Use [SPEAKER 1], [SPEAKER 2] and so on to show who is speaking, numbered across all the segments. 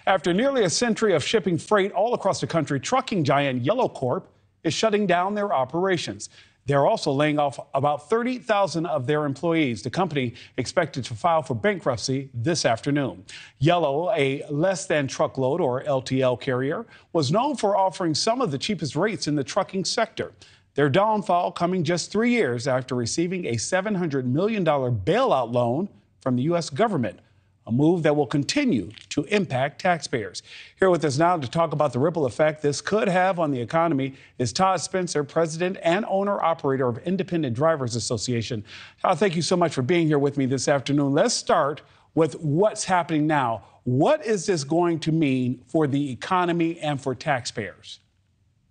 [SPEAKER 1] After nearly a century of shipping freight all across the country, trucking giant Yellow Corp is shutting down their operations. They're also laying off about 30,000 of their employees. The company expected to file for bankruptcy this afternoon. Yellow, a less than truckload or LTL carrier, was known for offering some of the cheapest rates in the trucking sector. Their downfall coming just 3 years after receiving a $700 million bailout loan from the U.S. government, a move that will continue to impact taxpayers. Here with us now to talk about the ripple effect this could have on the economy is Todd Spencer, president and owner-operator of Independent Drivers Association. Todd, thank you so much for being here with me this afternoon. Let's start with what's happening now. What is this going to mean for the economy and for taxpayers?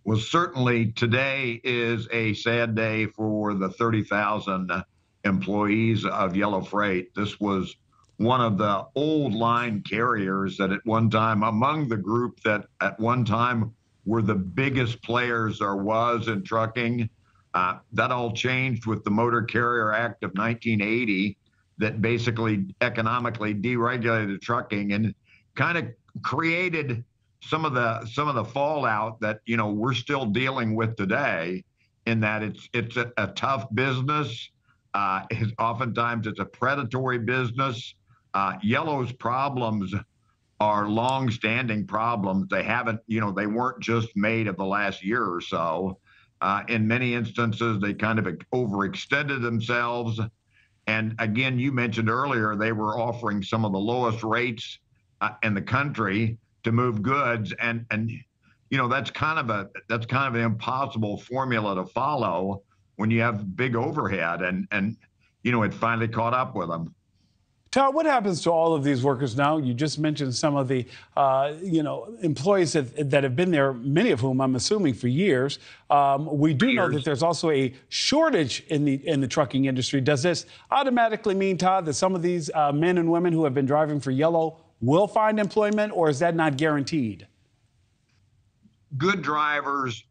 [SPEAKER 2] Well, certainly today is a sad day for the 30,000 employees of Yellow Freight. This was one of the old line carriers that at one time, among the group that at one time were the biggest players there was in trucking. That all changed with the Motor Carrier Act of 1980 that basically economically deregulated trucking and kind of created some of the fallout that we're still dealing with today, in that it's a tough business. Oftentimes it's a predatory business. Yellow's problems are long-standing problems. They haven't, they weren't just made of the last year or so. In many instances, they kind of overextended themselves. And again, you mentioned earlier, they were offering some of the lowest rates in the country to move goods. And that's kind of an impossible formula to follow when you have big overhead. And it finally caught up with them.
[SPEAKER 1] Todd, what happens to all of these workers now? You just mentioned some of the, employees that have been there, many of whom I'm assuming for years. We do know that there's also a shortage in the trucking industry. Does this automatically mean, Todd, that some of these men and women who have been driving for Yellow will find employment, or is that not guaranteed?
[SPEAKER 2] Good drivers,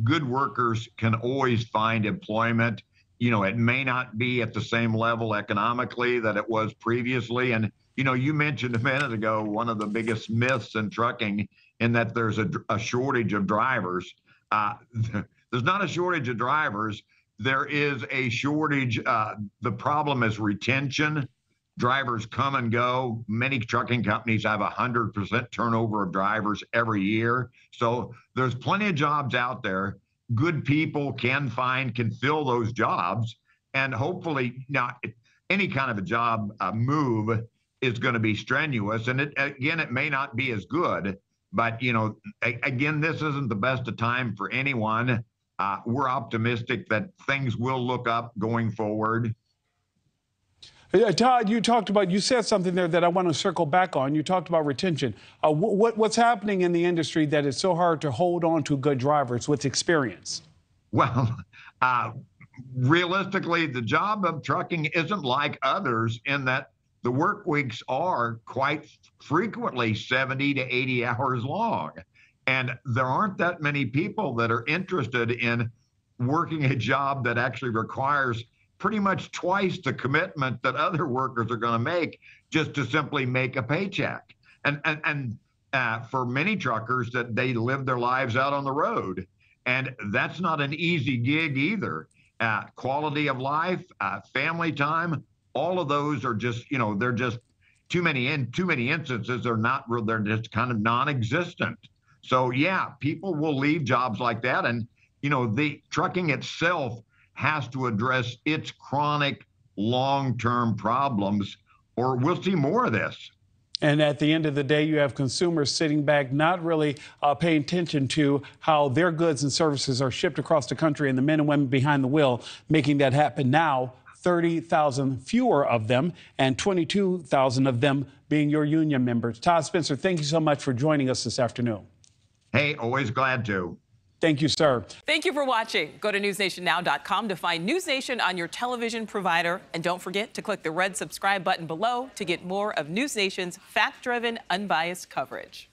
[SPEAKER 2] good workers can always find employment. It may not be at the same level economically that it was previously. And, you mentioned a minute ago, one of the biggest myths in trucking, in that there's a shortage of drivers. There's not a shortage of drivers. There is a shortage. The problem is retention. Drivers come and go. Many trucking companies have 100% turnover of drivers every year. So there's plenty of jobs out there. Good people can fill those jobs, and hopefully not any kind of a job move is going to be strenuous. And it may not be as good, but again, this isn't the best of time for anyone. We're optimistic that things will look up going forward.
[SPEAKER 1] Todd, you said something there that I want to circle back on. You talked about retention. What's happening in the industry that is so hard to hold on to good drivers with experience?
[SPEAKER 2] Well, realistically, the job of trucking isn't like others in that the work weeks are quite frequently 70 to 80 hours long. And there aren't that many people that are interested in working a job that actually requires pretty much twice the commitment that other workers are going to make just to simply make a paycheck. And for many truckers, that they live their lives out on the road. And that's not an easy gig either. Quality of life, family time, all of those are just, they're just too many instances. They're just kind of non-existent. So yeah, people will leave jobs like that. And, the trucking itself has to address its chronic long-term problems, or we'll see more of this.
[SPEAKER 1] And at the end of the day, you have consumers sitting back, not really paying attention to how their goods and services are shipped across the country, and the men and women behind the wheel making that happen now. 30,000 fewer of them, and 22,000 of them being your union members. Todd Spencer, thank you so much for joining us this afternoon.
[SPEAKER 2] Hey, always glad to.
[SPEAKER 1] Thank you, sir.
[SPEAKER 3] Thank you for watching. Go to newsnationnow.com to find NewsNation on your television provider. And don't forget to click the red subscribe button below to get more of NewsNation's fact-driven, unbiased coverage.